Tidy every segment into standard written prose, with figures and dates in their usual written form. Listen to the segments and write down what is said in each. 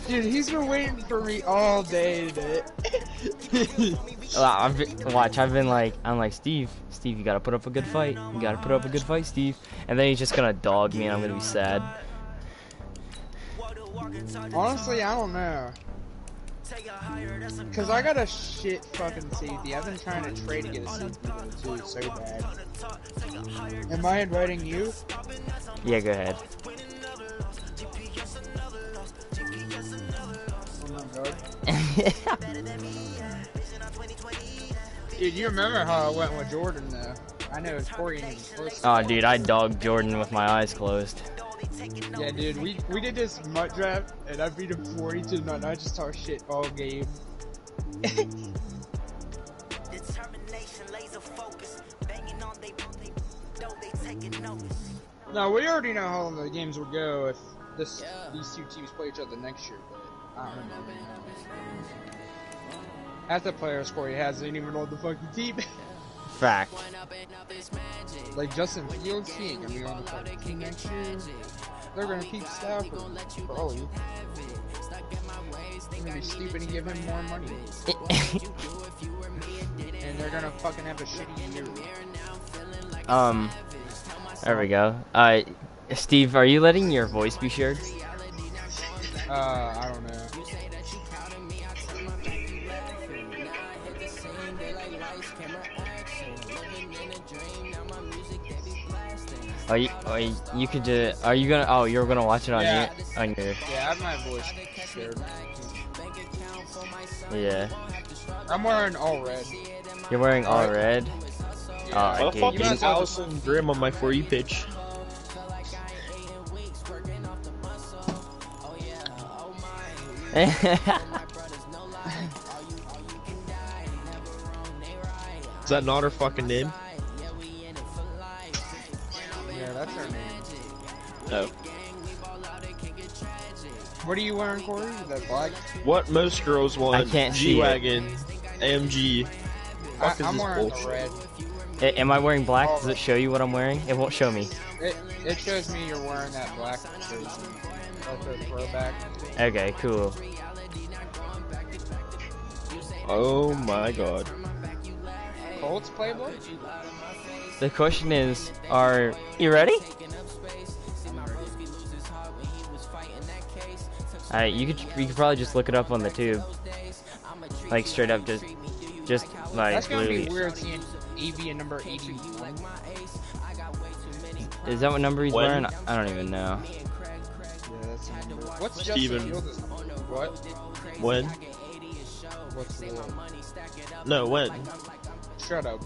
Dude, he's been waiting for me all day today. I've been like, I'm like, Steve, you gotta put up a good fight. You gotta put up a good fight, Steve. And then he's just gonna dog me and I'm gonna be sad. Honestly, I don't know. Cause I got a shit fucking safety. I've been trying to trade to get a safety though too, so bad. Am I inviting you? Yeah, go ahead. Oh my god. Dude, you remember how I went with Jordan though? I know Corey ain't even close. Oh, dude, I dogged Jordan with my eyes closed. Yeah, dude, we did this MUT draft, and I beat him 40-0, and I just talked shit all game. No, we already know how long the games will go if these two teams play each other next year, but I don't know. Half the players Corey has ain't even on the fucking team. Fact. Like Justin Fields, he ain't gonna be on the fucking team next year. They're gonna keep Stafford, probably. They're gonna be stupid and give him more money. And they're gonna fucking have a shitty year. There we go. Steve, are you letting your voice be shared? I don't know. You could just, are you gonna, oh, you're gonna watch it on your, Yeah, I have my voice shared. Yeah. I'm wearing all red. You're wearing all red? Yeah. Oh, Well, fucking Allison Grimm on my 4E pitch. Is that not her fucking name? Yeah, that's her name. No. What are you wearing, Corey? Is that black? What most girls want? I can't see G-Wagon, AMG. I'm wearing the red. Am I wearing black? Does it show you what I'm wearing? It won't show me. It shows me you're wearing that black jersey. That's a throwback. Okay, cool. Oh my god. Colts playbook? The question is, are you ready? Alright, you could probably just look it up on the tube. Like straight up, just like That's gonna literally. be weird seeing EV and number 81. Is that what number he's When? wearing? I don't even know. Yeah, that's the number. What's Justin Steven. Fields' number? What? When? What's the one? No, when? Shut up.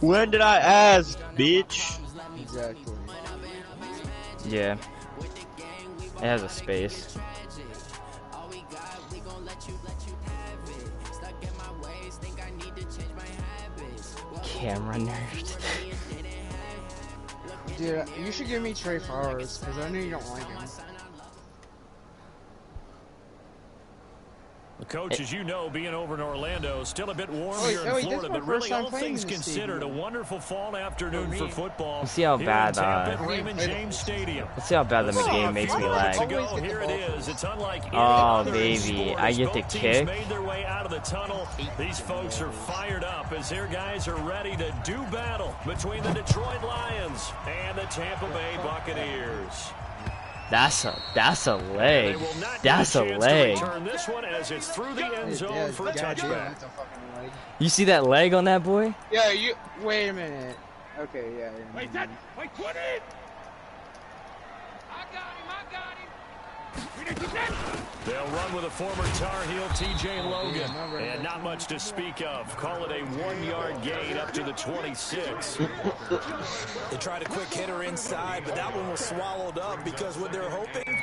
When did I ask, bitch? Exactly. Yeah. It has a space. Camera nerd. Dude, you should give me Trey Flowers, because I know you don't like him. The coach, as you know, being over in Orlando, still a bit warm Oh, here in Florida, this is my but really first time all playing things in this considered, a stadium. wonderful fall afternoon for football. Let's see how here bad, in Tampa at I Raymond mean, James Stadium. Let's see how bad the game makes me lag. To go, here it is. It's unlike any Oh, other baby, sport I as get to both teams kick. made their way out of the tunnel. These folks are fired up as their guys are ready to do battle between the Detroit Lions and the Tampa Bay Buccaneers. That's a leg. They will not That's get a chance to leg. return this one as it's through the end zone for a touchback. That's a fucking leg. You see that leg on that boy? Yeah, you. Wait a minute. Okay, yeah. Wait, that. Wait, 20! I got him! They'll run with a former Tar Heel, T.J. Logan, and not much to speak of. Call it a 1-yard gain up to the 26. They tried a quick hitter inside, but that one was swallowed up because what they're hoping,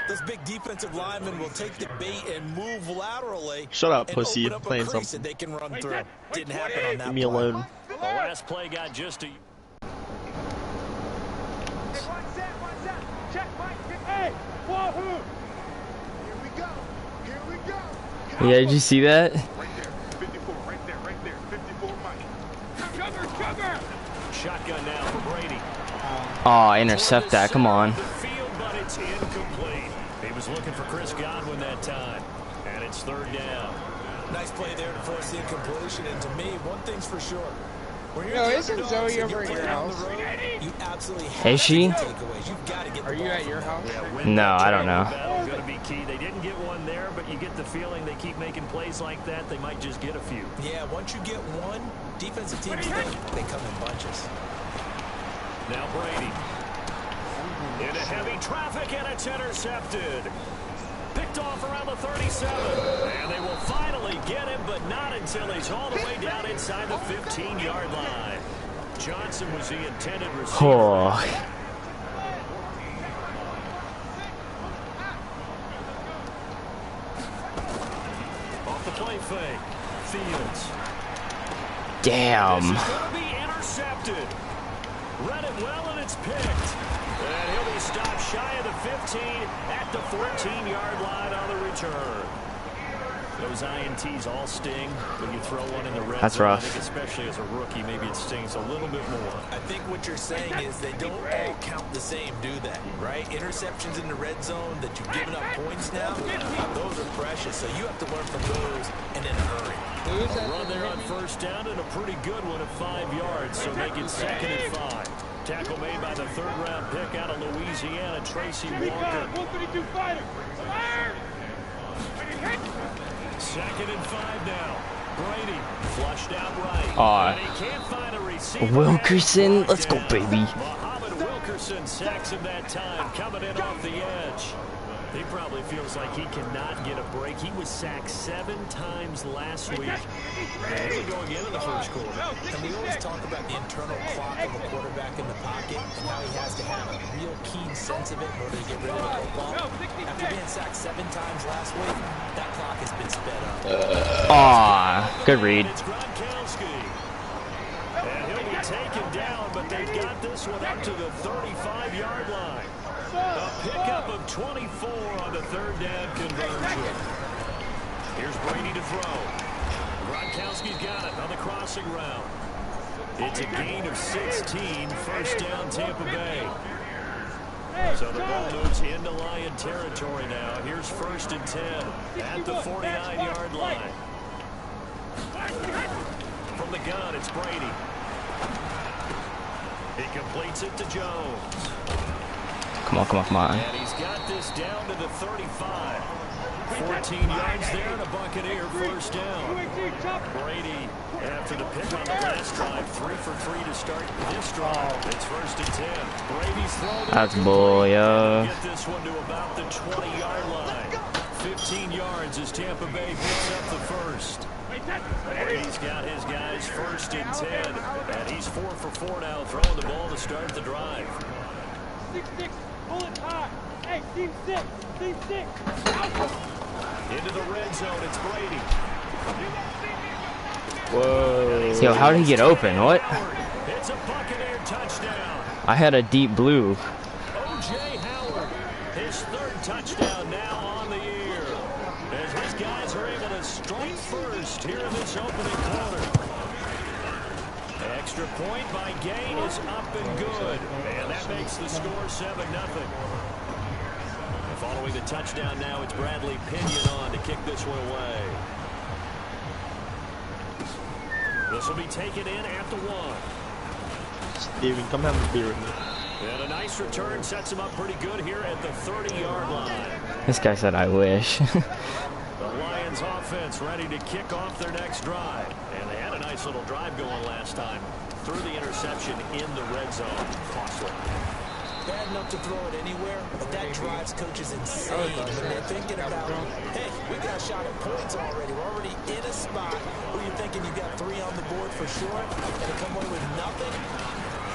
those big defensive linemen will take the bait and move laterally. Shut up, and pussy. open up a Playing crease something. that they can run through. Didn't happen on that Leave me play. alone. The last play got just a... Yeah, did you see that? Shotgun now for Brady. Oh, intercept that. Come on. The field, but it's incomplete. incomplete. He was looking for Chris Godwin that time. And it's third down. Nice play there to force the incompletion. And to me, one thing's for sure. When Yo, isn't Zoe over at your house? You absolutely Is she? Are you at your house? No, I don't know. Going to be key. They didn't get one there, but you get the feeling they keep making plays like that. They might just get a few. Yeah, once you get one, defensive teams they come in bunches. Now Brady. Into heavy traffic, and it's intercepted. Picked off around the 37. And they will finally get him, but not until he's all the way down inside the 15-yard line. Johnson was the intended receiver. Oh. Off the play fake. Fields. Damn. This is going to be intercepted. Read it well, and it's picked. And he'll be stopped shy of the 15 at the 14-yard line on the return. Those INTs all sting when you throw one in the red That's zone. rough. I think especially as a rookie, maybe it stings a little bit more. I think what you're saying is they don't all count the same, do they? Right? Interceptions in the red zone that you've given up points now, those are precious. So you have to learn from those and in a hurry. Run there on first down and a pretty good one of 5 yards, so make it 2nd and 5. Tackle made by the third-round pick out of Louisiana, Tracy Walker. 132 fighter. Fire! 2nd and 5 now. Brady flushed out right. Aw. And he can't find a receiver. Wilkerson, let's go, baby. Muhammad Wilkerson sacks him that time, coming in off the edge. He probably feels like he cannot get a break. He was sacked 7 times last week. And he would go again in the first quarter. And we always talk about the internal clock of a quarterback in the pocket and how he has to have a real keen sense of it in order to get rid of the football. After being sacked 7 times last week, that clock has been sped up. Aw, good read. It's Gronkowski. And he'll be taken down, but they've got this one up to the 35-yard line. A pickup of 24 on the third down conversion. Here's Brady to throw. Gronkowski's got it on the crossing route. It's a gain of 16, first down Tampa Bay. So the ball moves into Lion territory now. Here's 1st and 10 at the 49-yard line. From the gun, it's Brady. He completes it to Jones. Come on, come on, come on. And he's got this down to the 35. 14 yards there and a Buccaneer first down. Brady, after the pick on the last drive, 3 for 3 to start this drive. It's 1st and 10. Brady's thrown. That's bull, yo. Get this one to about the 20-yard line. 15 yards as Tampa Bay picks up the first. Brady's got his guys 1st and 10. And he's 4 for 4 now, throwing the ball to start the drive. 6-6, pull it high. Hey, team 6, team 6. Into the red zone, it's Brady. Whoa. Yo, how did he get open? What? It's a Buccaneer touchdown. I had a deep blue. O.J. Howard, his 3rd touchdown now on the year. As his guys are able to strike first here in this opening quarter. Extra point by Gain is up and good. And that makes the score 7-0. Following the touchdown now, it's Bradley Pinion on to kick this one away. This will be taken in at the 1. Steven, come have a beer with me. And a nice return sets him up pretty good here at the 30-yard line. This guy said, I wish. The Lions offense ready to kick off their next drive. And they had a nice little drive going last time. Threw the interception in the red zone. Costly. Bad enough to throw it anywhere, but that drives coaches insane when they're thinking about, hey, we got a shot at points already. We're already in a spot where you're thinking you got 3 on the board for sure, and to come away with nothing,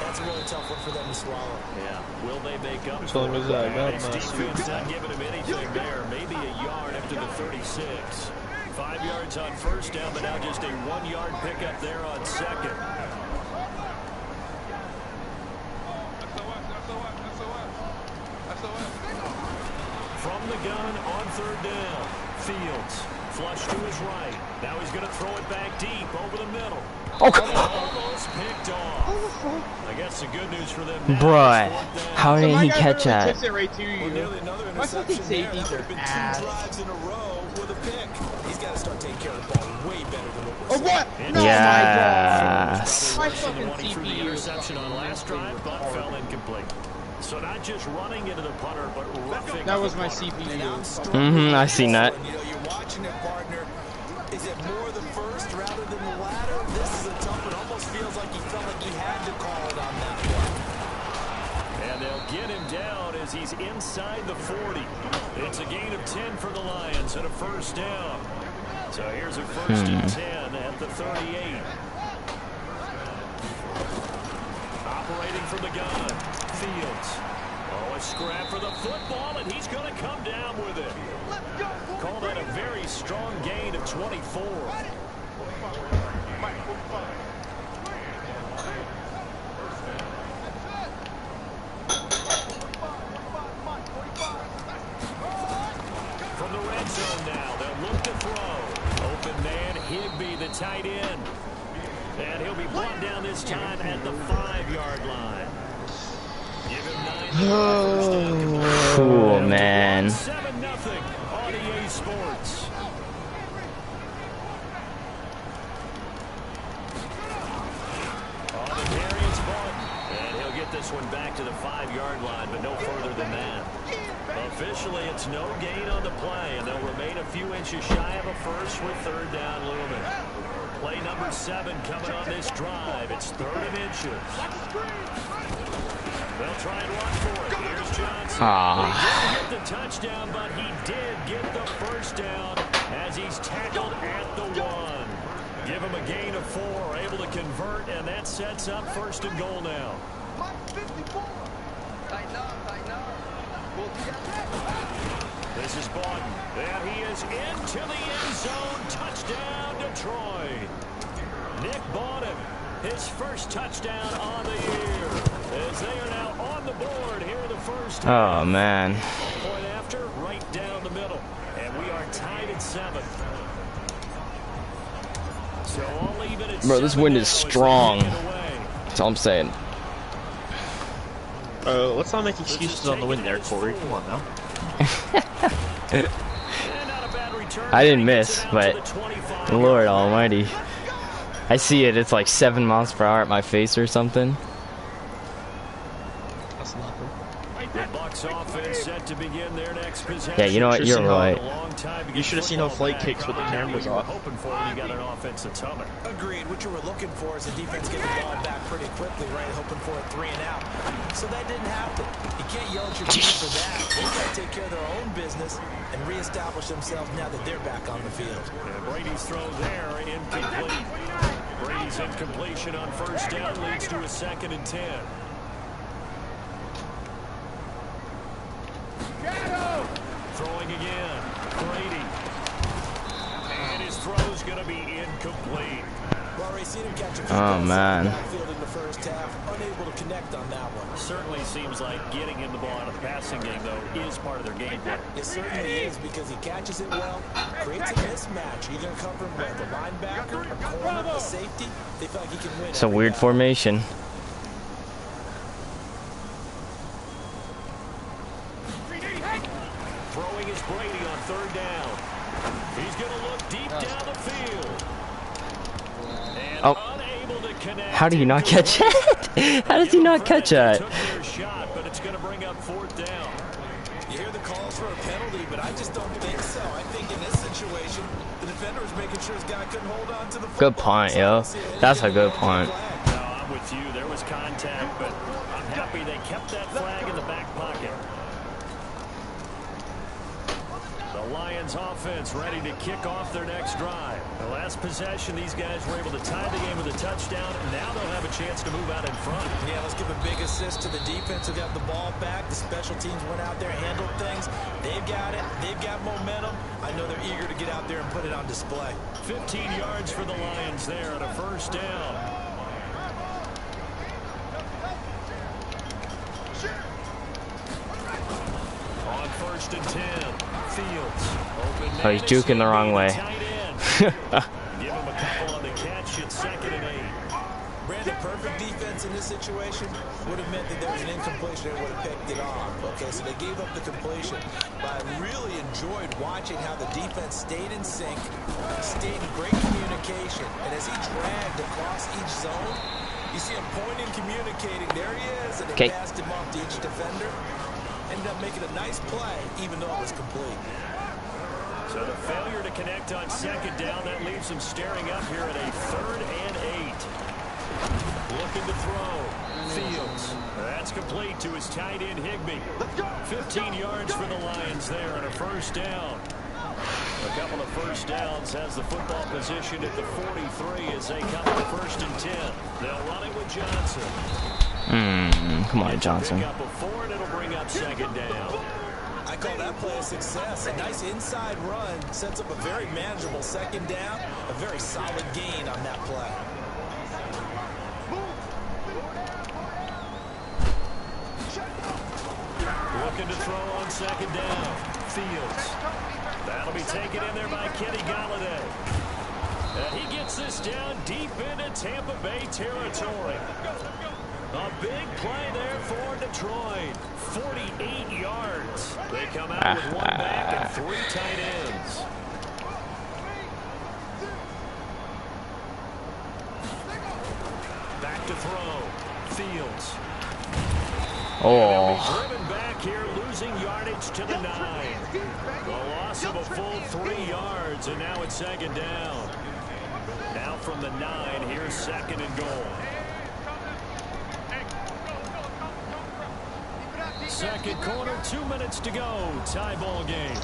that's a really tough one for them to swallow. Yeah. Will they make up So for it? was that His defense not giving him anything there. Maybe a yard up to the 36. 5 yards on first down, but now just a 1-yard pickup there on second. From the gun on third down, Fields Flush to his right. Now he's going to throw it back deep over the middle. Oh, Almost picked off. I guess the good news for them now bruh. is fourth down. How So did my he guy catch literally that? tips it right to you. Nearly another My fucking interception there. safeties That are would have been ass. 2 drives in a row with a pick. He's got to start taking care of the ball way better than what we're Oh, seeing. what? No, Yes. my God. My Probably worse than the fucking one he threw the CPU. interception on last drive, but fell incomplete. So not just running into the punter, but roughing That was the my punter. CPU. I seen that. You know, you're watching it, partner. Is it more the first rather than the latter? This is a tough one. Almost feels like he felt like he had to call it on that one. And they'll get him down as he's inside the 40. It's a gain of 10 for the Lions and a first down. So here's a first and 10 at the 38. Operating from the gun, Fields. Oh, a scrap for the football, and he's going to come down with it. Call that a very strong gain of 24. From the red zone now, they'll look to throw. Open man, Higbee, the tight end. And he'll be brought down this time at the 5-yard line. Give him 9 yards. Cool, man. 7-0 on EA Sports. On the carry, it's Barton. And he'll get this one back to the 5-yard line, but no further than that. Officially, it's no gain on the play, and they'll remain a few inches shy of a first with third down looming. Play number 7 coming on this drive. It's 3rd and inches. They'll try and run for it. Here's Johnson. He didn't get the touchdown, but he did get the first down as he's tackled at the 1. Give him a gain of 4, able to convert, and that sets up 1st and goal now. This is Barton. And he is into the end zone. Touchdown, Detroit. Nick Barton, his first touchdown on the year. As they are now on the board here in the first half. Oh, man. Point after, right down the middle. And we are tied at 7. So all even at Bro, this 7 wind now is as they strong. take it away. That's all I'm saying. Let's not make excuses on the win there, Corey. Come on now. I didn't miss, but Lord Almighty. I see it, it's like 7 miles per hour at my face or something. That's nothing. The Bucs offense set to begin their next possession. Yeah, you know what, you're right. You should have seen how Flight kicks with the cameras off. Hoping for when you got an offense that's humming. Agreed. What you were looking for is the defense getting the ball back pretty quickly, right? Hoping for a 3 and out. So that didn't happen. You can't yell at your team for that. They've got to take care of their own business and reestablish themselves now that they're back on the field. And Brady's throw there, incomplete. Brady's incompletion on first down leads to a 2nd and 10. Throwing again. Brady. And his throw's going to be incomplete. Well, already seen him catch a few Oh, balls man. in the backfield in the first half. Unable to connect on that one. Certainly seems like getting him the ball out of the passing game, though, is part of their game plan. It certainly is because he catches it well, creates a mismatch. You're going to cover him with a linebacker, a corner, a safety. They feel like he can win. It's a weird formation. Throwing is Brady on 3rd down. He's going to look deep down the field. And unable to connect. How do you not catch it? How does he not catch that? Took their shot, but it's going to bring up 4th down. You hear the calls for a penalty, but I just don't think so. I think in this situation, the defender was making sure his guy couldn't hold on to the football. Good point, yo. That's a good point. No, I'm with you. There was contact, but I'm happy they kept that flag in the back pocket. The Lions offense ready to kick off their next drive. The last possession, these guys were able to tie the game with a touchdown, and now they'll have a chance to move out in front. Yeah, let's give a big assist to the defense who got the ball back. The special teams went out there, handled things. They've got it. They've got momentum. I know they're eager to get out there and put it on display. 15 yards for the Lions there on a first down. On 1st and 10. Fields. Oh, he's juking the wrong way. Give him a couple on the catch. It's 2nd and 8. Brandon, perfect defense in this situation would have meant that there was an incompletion and would have picked it off. Okay, so they gave up the completion. But I really enjoyed watching how the defense stayed in sync, stayed in great communication. And as he dragged across each zone, you see him pointing, communicating. There he is, and they passed him off to each defender. Ended up making a nice play, even though it was complete. So the failure to connect on 2nd down, that leaves him staring up here at a 3rd and 8. Looking to throw. Fields. That's complete to his tight end, Higbee. 15 yards for the Lions there on a 1st down. A couple of 1st downs has the football position at the 43 as they come to 1st and 10. They'll run it with Johnson. Come on, Johnson. Pick up a 4 and it'll bring up 2nd down. I call that play a success. A nice inside run sets up a very manageable 2nd down. A very solid gain on that play. Looking to throw on 2nd down. Fields. That'll be taken in there by Kenny Golladay. And he gets this down deep into Tampa Bay territory. A big play there for Detroit. 48 yards. They come out with 1 back and 3 tight ends. Back to throw. Fields. Oh. Driven back here, losing yardage to the 9. The loss of a full 3 yards, and now it's 2nd down. Now from the 9, here's 2nd and goal. 2nd quarter, 2 minutes to go. Tie ball game.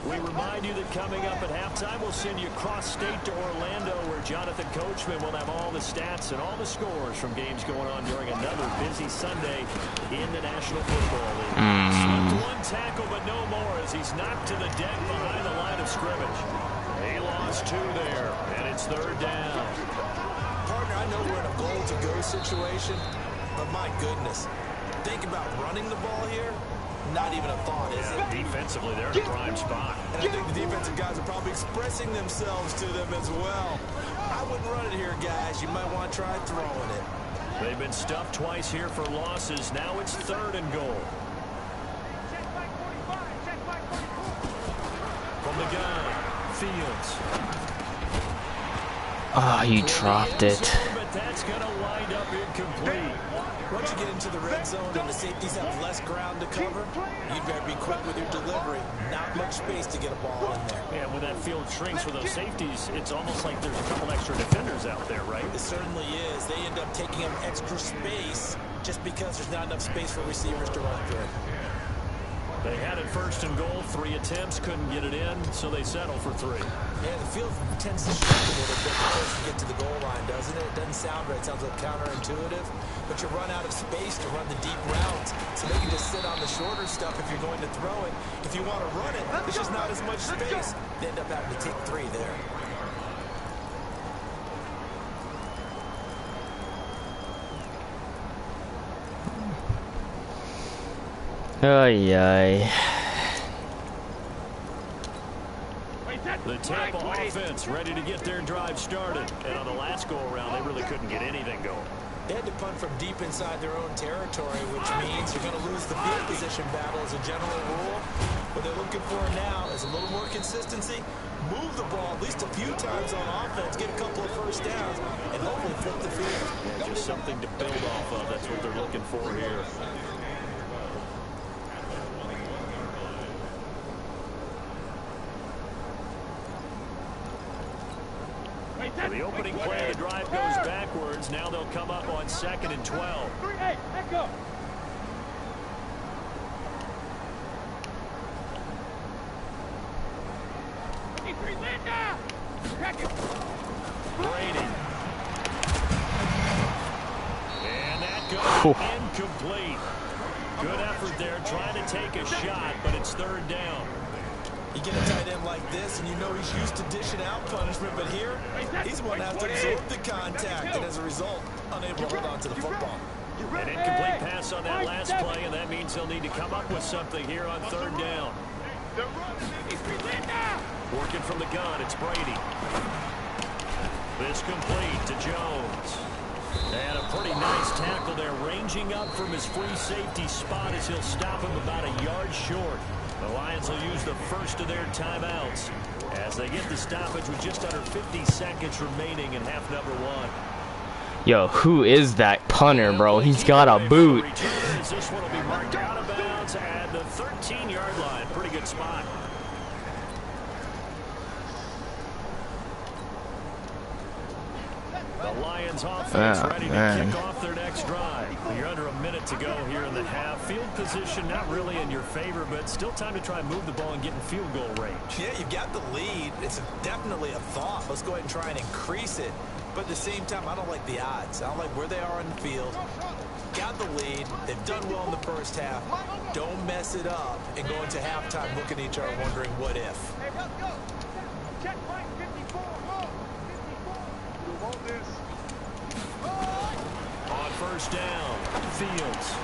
We remind you that coming up at halftime, we'll send you cross-state to Orlando, where Jonathan Coachman will have all the stats and all the scores from games going on during another busy Sunday in the National Football League. Slipped 1 tackle, but no more, as he's knocked to the deck behind the line of scrimmage. He lost 2 there, and it's 3rd down. Partner, I know we're in a goal-to-go situation, but my goodness, think about running the ball here. Not even a thought, is it? Defensively, they're in a prime spot. And I think the defensive guys are probably expressing themselves to them as well. I wouldn't run it here, guys. You might want to try throwing it. They've been stuffed twice here for losses. Now it's 3rd and goal. From the gun, Fields. Oh, you dropped it. But that's going to wind up incomplete. Once you get into the red zone and the safeties have less ground to cover, you better be quick with your delivery. Not much space to get a ball in there. Yeah, when that field shrinks for those safeties, it's almost like there's a couple extra defenders out there, right? It certainly is. They end up taking up extra space just because there's not enough space for receivers to run through. They had it 1st and goal, 3 attempts, couldn't get it in, so they settle for 3. Yeah, the field tends to shrink a little bit before you get to the goal line, doesn't it? It doesn't sound right. It sounds like counterintuitive. But you run out of space to run the deep routes, so they can just sit on the shorter stuff if you're going to throw it. If you want to run it, there's just not as much space. They end up having to take 3 there. Ay, ay. The Tampa offense ready to get their drive started. And on the last go-around, they really couldn't get anything going. They had to punt from deep inside their own territory, which means you're going to lose the field position battle as a general rule. What they're looking for now is a little more consistency, move the ball at least a few times on offense, get a couple of 1st downs, and hopefully flip the field. Yeah, just something to build off of. That's what they're looking for here. So the opening play of the drive goes backwards. Now they'll come up on 2nd and 12. Hey, let go. Brady. And that goes incomplete. Good effort there trying to take a shot, but it's 3rd down. You get a tight end like this, and you know he's used to dishing out punishment, but here, he's one that has to absorb the contact, and as a result, unable to hold on to the football. An incomplete pass on that last play, and that means they'll need to come up with something here on third down. Working from the gun, it's Brady. This complete to Jones. And a pretty nice tackle there, ranging up from his free safety spot as he'll stop him about a yard short. The Lions will use the first of their timeouts as they get the stoppage with just under 50 seconds remaining in half number one. Yo, who is that punter, bro? He's got a boot. This one will be marked out of bounds at the 13-yard line. Pretty good spot. The Lions offense ready to kick off their next drive. You're under a minute to go here in the half. Field position not really in your favor, but still time to try and move the ball and get in field goal range. Yeah, you've got the lead. It's definitely a thought. Let's go ahead and try and increase it. But at the same time, I don't like the odds. I don't like where they are in the field. Got the lead. They've done well in the first half. Don't mess it up and go into halftime looking at each other wondering what if. On first down, Fields.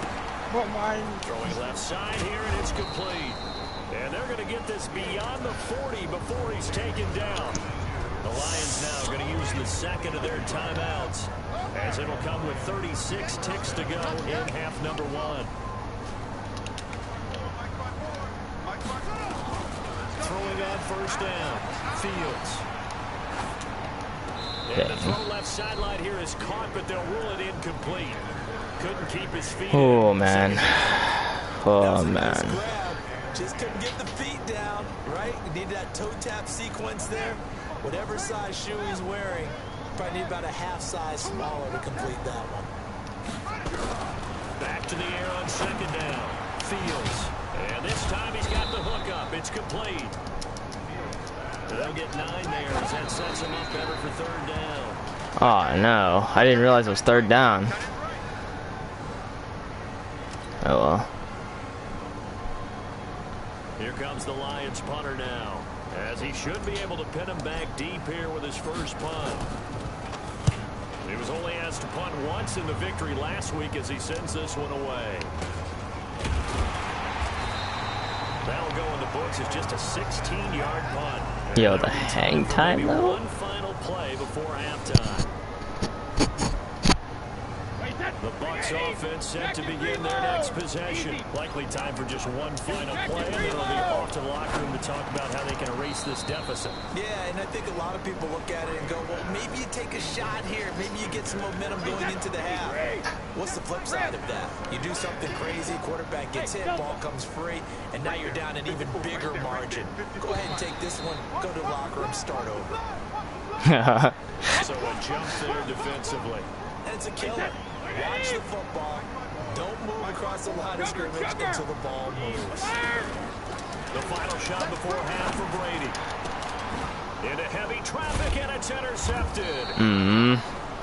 Throwing left side here, and it's complete. And they're going to get this beyond the 40 before he's taken down. The Lions now going to use the second of their timeouts as it'll come with 36 ticks to go in half number one. Throwing on first down, Fields. And the throw left sideline here is caught, but they'll rule it incomplete. Couldn't keep his feet. Oh, man. Oh, man. Just couldn't get the feet down, right? Needed that toe tap sequence there. Whatever size shoe he's wearing, probably need about a half size smaller to complete that one. Back to the air on second down. Fields. And this time he's got the hook up. It's complete. They'll get 9 there as that sets him up better for third down. Oh, no. I didn't realize it was third down. Oh, well. Here comes the Lions punter now, as he should be able to pin him back deep here with his first punt. He was only asked to punt once in the victory last week as he sends this one away. That'll go in the books as just a 16-yard punt. Yo, the hang time, though? One final play before halftime. The Bucs offense set to begin their next possession. Likely time for just one final play, and then they'll be off to the locker room to talk about how they can erase this deficit. Yeah, and I think a lot of people look at it and go, well, maybe you take a shot here. Maybe you get some momentum going into the half. What's the flip side of that? You do something crazy, quarterback gets hit, ball comes free, and now you're down an even bigger margin. Go ahead and take this one, go to the locker room, start over. So a jump there defensively. And it's a killer. Watch the football. Don't move across the line of scrimmage until the ball moves. The final shot before half for Brady. Into heavy traffic, and it's intercepted.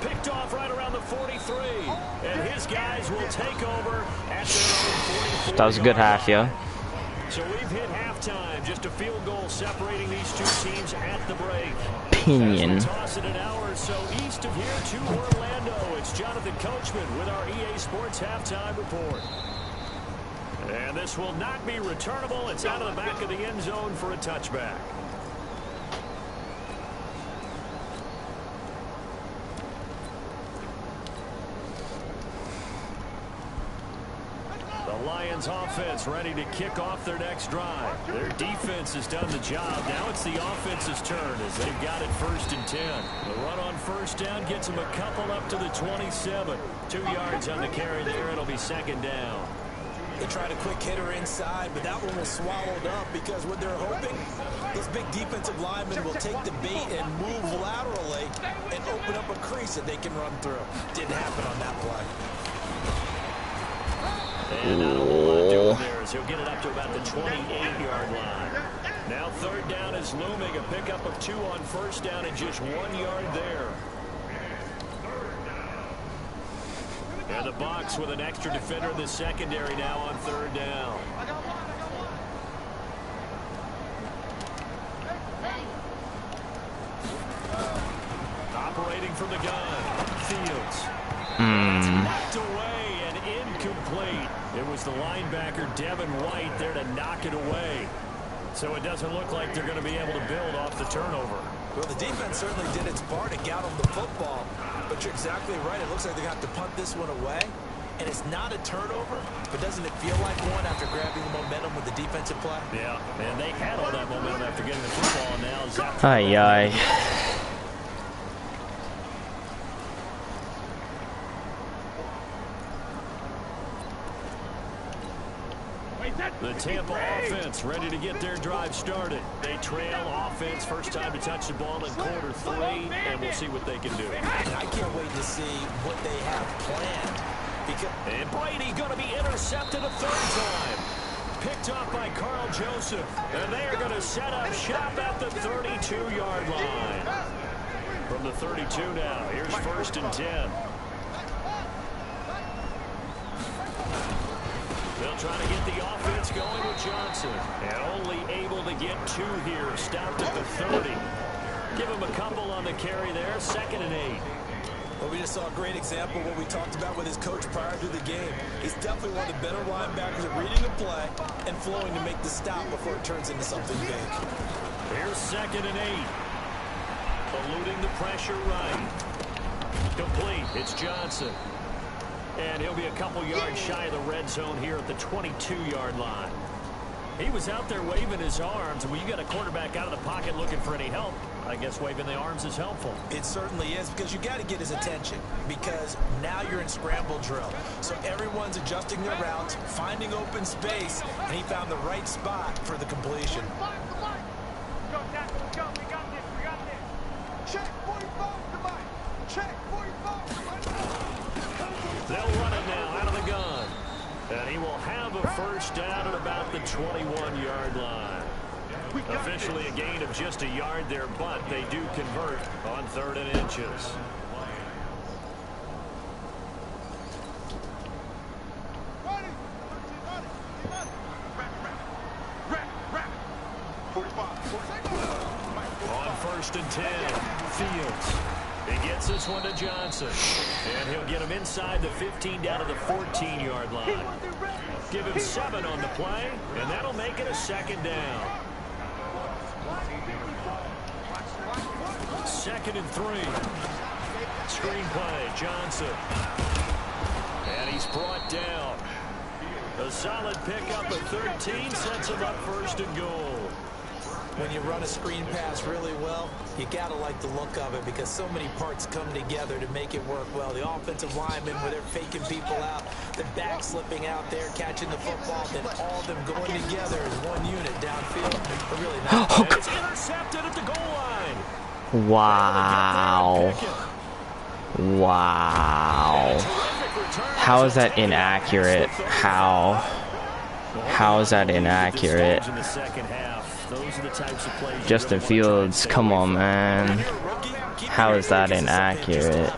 Picked off right around the 43. And his guys will take over at their own 44. That was a good half, yo. So we've hit halftime. Just a field goal separating these two teams at the break. Opinion. Toss it an hour or so east of here to Orlando. It's Jonathan Coachman with our EA Sports halftime report. And this will not be returnable. It's out of the back of the end zone for a touchback. The Lions offense ready to kick off their next drive. Their defense has done the job. Now it's the offense's turn as they've got it 1st and 10. The run on first down gets them a couple up to the 27. 2 yards on the carry there. It'll be second down. They tried a quick hitter inside, but that one was swallowed up because what they're hoping, those big defensive linemen will take the bait and move laterally and open up a crease that they can run through. Didn't happen on that play. And not a whole lot doing there as he'll get it up to about the 28-yard line. Now third down is looming. A pickup of 2 on first down and just 1 yard there. And the Bucs with an extra defender in the secondary now on third down. from the gun. Fields. Knocked away and incomplete. It was the linebacker, Devin White, there to knock it away. So it doesn't look like they're going to be able to build off the turnover. Well, the defense certainly did its part to get on the football. But you're exactly right. It looks like they're going to have to punt this one away. And it's not a turnover, but doesn't it feel like one after grabbing the momentum with the defensive play? Yeah, and they had all that momentum after getting the football, and now Zach. Ay. The Tampa offense ready to get their drive started. They trail offense, first time to touch the ball in quarter 3, and we'll see what they can do. And I can't wait to see what they have planned. And Brady going to be intercepted a third time. Picked off by Carl Joseph. And they are going to set up shop at the 32-yard line. From the 32 now, here's 1st and 10. They'll try to get the offense going with Johnson. And only able to get 2 here. Stopped at the 30. Give him a couple on the carry there. 2nd and 8. Well, we just saw a great example of what we talked about with his coach prior to the game. He's definitely one of the better linebackers at reading the play and flowing to make the stop before it turns into something big. Here's 2nd and 8. Eluding the pressure right. Complete. It's Johnson. And he'll be a couple yards shy of the red zone here at the 22-yard line. He was out there waving his arms. When you got a quarterback out of the pocket looking for any help, I guess waving the arms is helpful. It certainly is, because you got to get his attention, because now you're in scramble drill. So everyone's adjusting their routes, finding open space, and he found the right spot for the completion. Go, we got this. Check 45, somebody. Check 45, They'll run it now out of the gun. And he will have a first down at about the 21-yard line. Officially a gain of just a yard there, but they do convert on 3rd and inches. On 1st and 10, Fields. He gets this one to Johnson. And he'll get him inside the 15 down to the 14-yard line. Give him 7 on the play, and that'll make it a 2nd down. 2nd and 3. Screenplay, Johnson. And he's brought down. A solid pickup of 13 sets him up 1st and goal. When you run a screen pass really well, you got to like the look of it, because so many parts come together to make it work well. The offensive linemen, where they're faking people out, the back slipping out there, catching the football, then all of them going together as one unit downfield. But really not. It's intercepted at the goal line. Wow. Wow. How is that inaccurate? How is that inaccurate? Justin Fields, come on, man. How is that inaccurate?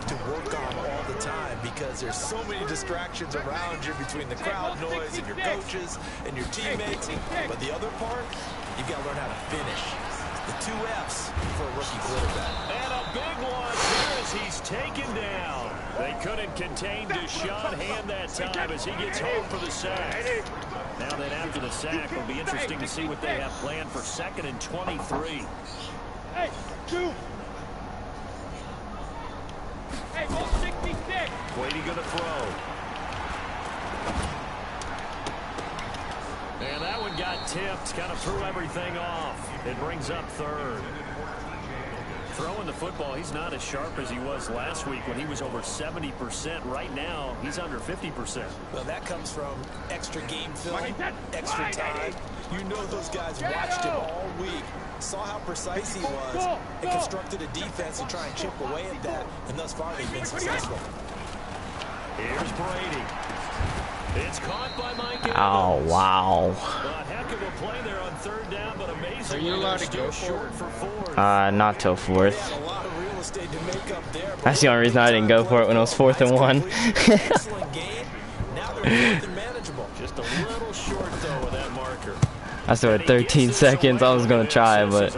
Because there's so many distractions around you between the crowd noise and your coaches and your teammates. But the other part, you've got to learn how to finish. The 2 F's for a rookie quarterback. And a big one here as he's taken down. They couldn't contain Deshaun Hand that time as he gets home for the sack. Now then, after the sack, it'll be interesting to see what they have planned for 2nd and 23. Hey, 2. Hey, ball 66. Brady gonna throw. And that one got tipped, kind of threw everything off. It brings up 3rd. Throwing the football, he's not as sharp as he was last week when he was over 70%. Right now, he's under 50%. Well, that comes from extra game film, extra time. You know those guys watched him all week, saw how precise he was, and constructed a defense to try and chip away at that. And thus far, they've been successful. Here's Brady. It's caught by Mike Evans. Oh, wow. A heck of a play there on 3rd down, but amazing. Are you allowed to go short for 4th? Not till 4th. That's the only reason I didn't go for it when it was 4th and 1. Just a little short, though, with that marker. I still had 13 seconds. I was going to try, but...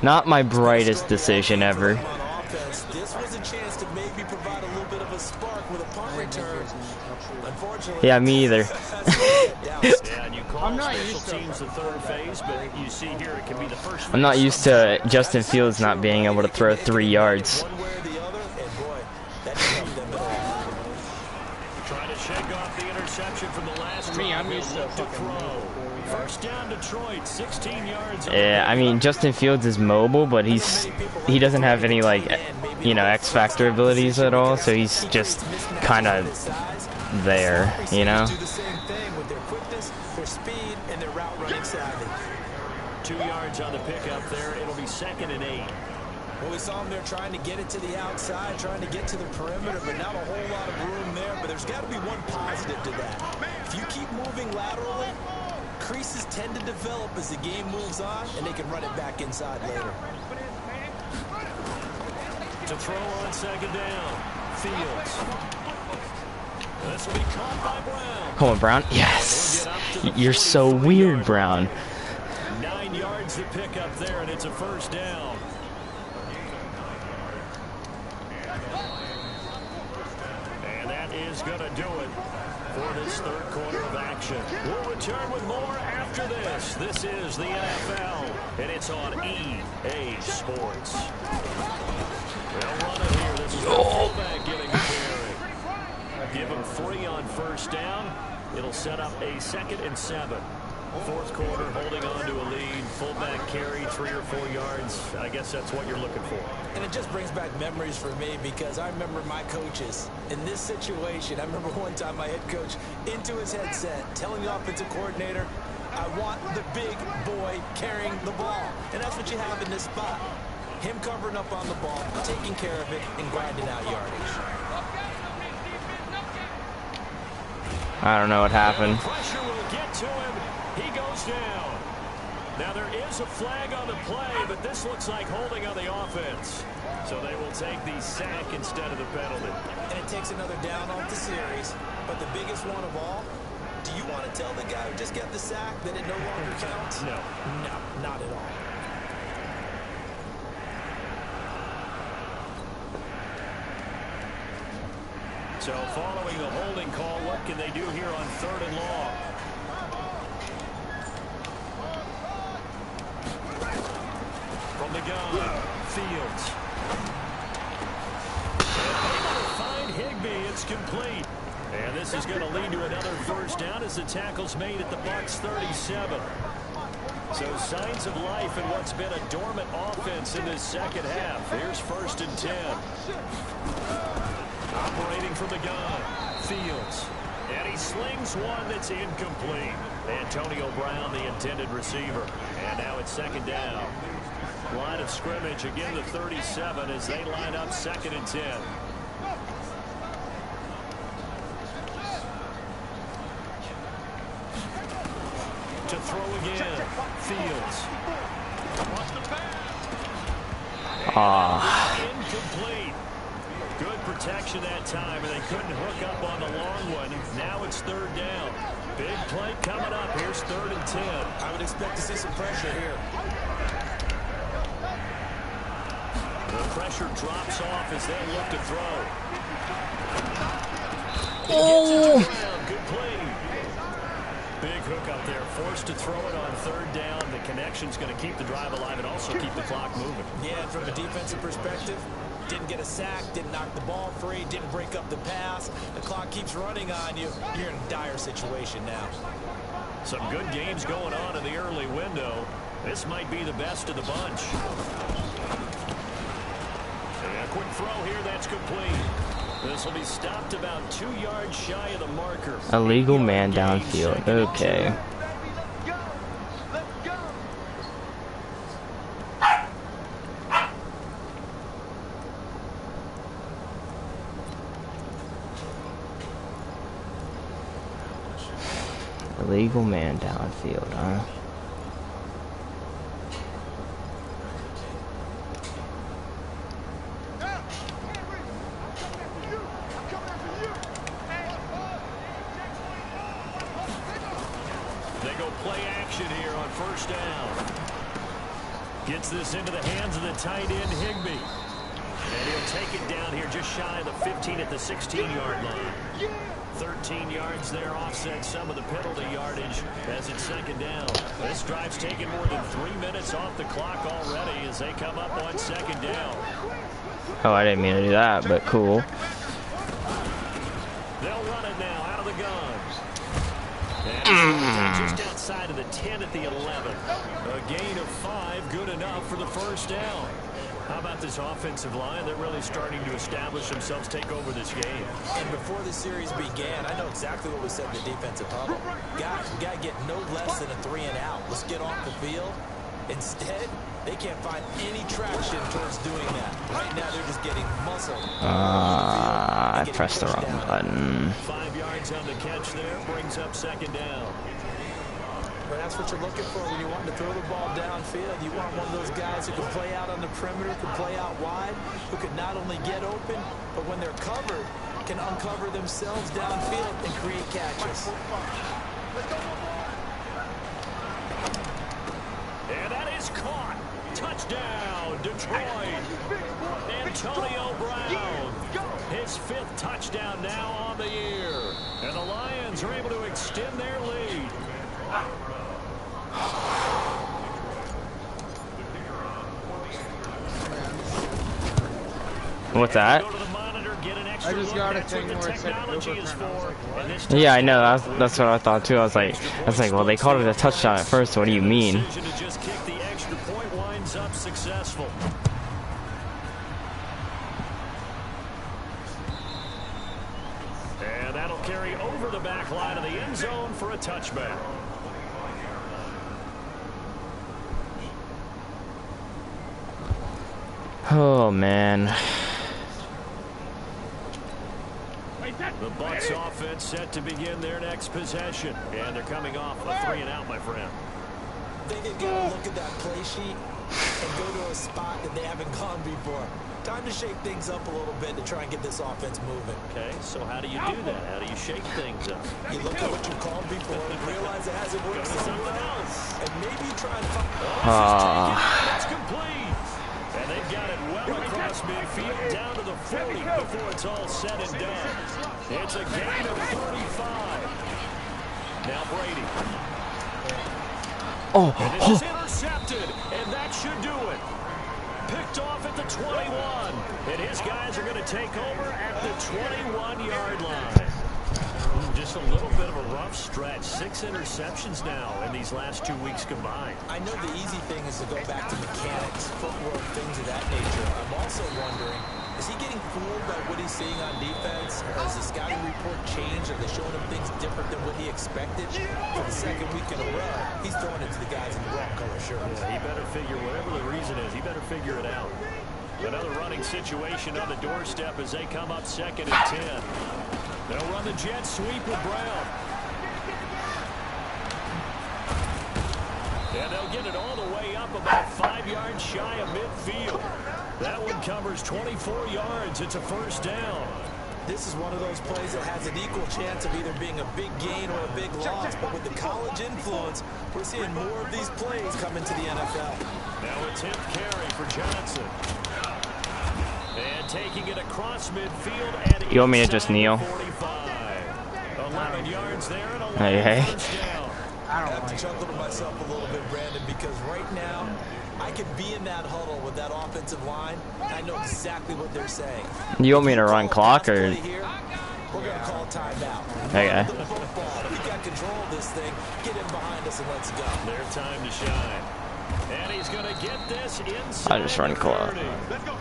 Not my brightest decision ever. This was a chance to maybe provide a little bit of a spark with a punt return. Unfortunately, Yeah, me either. I'm not used to the third phase, but you see here it can be the first. I'm not used to Justin Fields not being able to throw 3 yards. one way or the other, and boy, that didn't help them at all. Trying to shake off the interception from the last me, I'm drive. used to He'll fucking throw. First down Detroit, 16 yards. Yeah, I mean, Justin Fields is mobile, but he doesn't have any, like, you know, X Factor abilities at all, so he's just kind of there, you know? Do the same thing with their quickness, their speed, and their route running savvy. 2 yards on the pickup there. It'll be 2nd and 8. Well, we saw them there trying to get it to the outside, trying to get to the perimeter, but not a whole lot of room there. But there's got to be one positive to that. If you keep moving laterally, creases tend to develop as the game moves on, and they can run it back inside later. To throw on 2nd down. Fields. This will be caught by Brown. Come on, Brown. Yes. You're so weird, Brown. 9 yards to pick up there, and it's a first down. And that is going to do it for this third quarter of action. We'll return with more after this. This is the NFL, and it's on EA Sports. They'll run it here. This is the fullback getting the carry. Give him 3 on first down. It'll set up a 2nd and 7. Fourth quarter, holding on to a lead. Fullback carry, 3 or 4 yards. I guess that's what you're looking for. And it just brings back memories for me because I remember my coaches in this situation. I remember one time my head coach into his headset telling the offensive coordinator, I want the big boy carrying the ball. And that's what you have in this spot. Him covering up on the ball, taking care of it, and grinding out yardage. I don't know what happened. Pressure will get to him. He goes down. Now there is a flag on the play, but this looks like holding on the offense. So they will take the sack instead of the penalty. And it takes another down off the series. But the biggest one of all, do you want to tell the guy who just got the sack that it no longer counts? No. No, not at all. So following the holding call, what can they do here on 3rd and long? From the gun, Fields. Able to find Higbee. It's complete. And this is going to lead to another first down as the tackle's made at the Bucs 37. So signs of life in what's been a dormant offense in this second half. Here's 1st and 10. Operating from the gun, Fields. And he slings one that's incomplete. Antonio Brown, the intended receiver. And now it's 2nd down. Line of scrimmage, again the 37 as they line up 2nd and 10. To throw again, Fields. Incomplete. Good protection that time, and they couldn't hook up on the long one. Now it's 3rd down. Big play coming up. Here's 3rd and 10. I would expect to see some pressure here. The pressure drops off as they look to throw. Oh! Good play. Big hook up there. Forced to throw it on 3rd down. The connection's going to keep the drive alive and also keep the clock moving. Yeah, and from a defensive perspective, didn't get a sack, didn't knock the ball free, didn't break up the pass. The clock keeps running on you. You're in a dire situation now. Some good games going on in the early window. This might be the best of the bunch. And a quick throw here, that's complete. This will be stopped about 2 yards shy of the marker. Illegal man downfield. Okay. Illegal man downfield, huh? They go play action here on 1st down. Gets this into the hands of the tight end, Higbee. And he'll take it down here just shy of the 15 at the 16-yard line. 13 yards there, offset some of the penalty yardage as it's second down. This drive's taken more than 3 minutes off the clock already as they come up on second down. Oh, I didn't mean to do that, but cool. They'll run it now out of the gun. And just outside of the 10 at the 11. A gain of 5, good enough for the first down. How about this offensive line? They're really starting to establish themselves, take over this game. And before the series began, I know exactly what was said in the defensive huddle. Guys, we got to get no less than a 3 and out. Let's get off the field. Instead, they can't find any traction towards doing that. Right now, they're just getting muscled. I pressed the wrong button. 5 yards on the catch there, brings up second down. But that's what you're looking for when you want to throw the ball downfield. You want one of those guys who can play out on the perimeter, can play out wide, who can not only get open, but when they're covered, can uncover themselves downfield and create catches. And that is caught. Touchdown, Detroit. Antonio Brown. His 5th touchdown now on the year. And the Lions are able to extend their lead. What's that? I just got a thing where it said overturn. Yeah, I know. That's what I thought too. I was like, well, they called it a touchdown at first. What do you mean? Just kick the extra point, winds up successful. And that'll carry over the back line of the end zone for a touchback. Oh man. The Bucs offense set to begin their next possession. And they're coming off a 3 and out, my friend. I think they've got to look at that play sheet and go to a spot that they haven't gone before. Time to shake things up a little bit to try and get this offense moving. Okay, so how do you do that? How do you shake things up? You look at what you called before and realize it hasn't worked somewhere else. And maybe you try and find... It's complete. And they've got it well across midfield down to the 40 before it's all said and done. It's a gain of 35. Now Brady. And this is intercepted, and that should do it. Picked off at the 21, and his guys are going to take over at the 21-yard line. Just a little bit of a rough stretch. 6 interceptions now in these last 2 weeks combined. I know the easy thing is to go back to mechanics, footwork, things of that nature. I'm also wondering, is he getting fooled by what he's seeing on defense? Or has the scouting report changed? Are they showing him things different than what he expected? For the second week in a row, he's throwing it to the guys in the wrong color shirts. Yeah, he better figure, whatever the reason is, he better figure it out. Another running situation on the doorstep as they come up 2nd and 10. They'll run the jet sweep with Brown. And they'll get it all the way up about 5 yards shy of midfield. That one covers 24 yards. It's a first down. This is one of those plays that has an equal chance of either being a big gain or a big loss. But with the college influence, we're seeing more of these plays come into the NFL. Now a 10th carry for Johnson. And taking it across midfield. And you want me to just kneel? 11 yards there and 11 hey. first down. I have to chuckle to myself a little bit, Brandon, because right now I could be in that huddle with that offensive line. I know exactly what they're saying. You want me to run clock or? We're going to call timeout. Okay. We got control of this thing. Get in behind us and let's go. Their time to shine. And he's going to get this inside. I just run clock.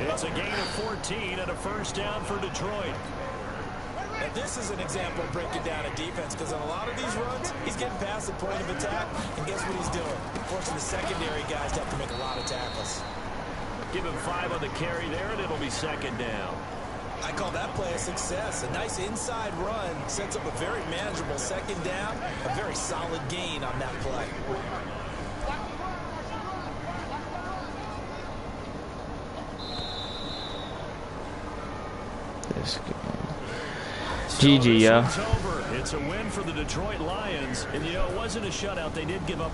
It's a gain of 14 and a first down for Detroit. And this is an example of breaking down a defense, because on a lot of these runs, he's getting past the point of attack, and guess what he's doing? Forcing the secondary guys to have to make a lot of tackles. Give him 5 on the carry there, and it'll be second down. I call that play a success. A nice inside run sets up a very manageable second down, a very solid gain on that play. This GG, yeah. It's a win for the Detroit Lions, and you know, it wasn't a shutout. They did give up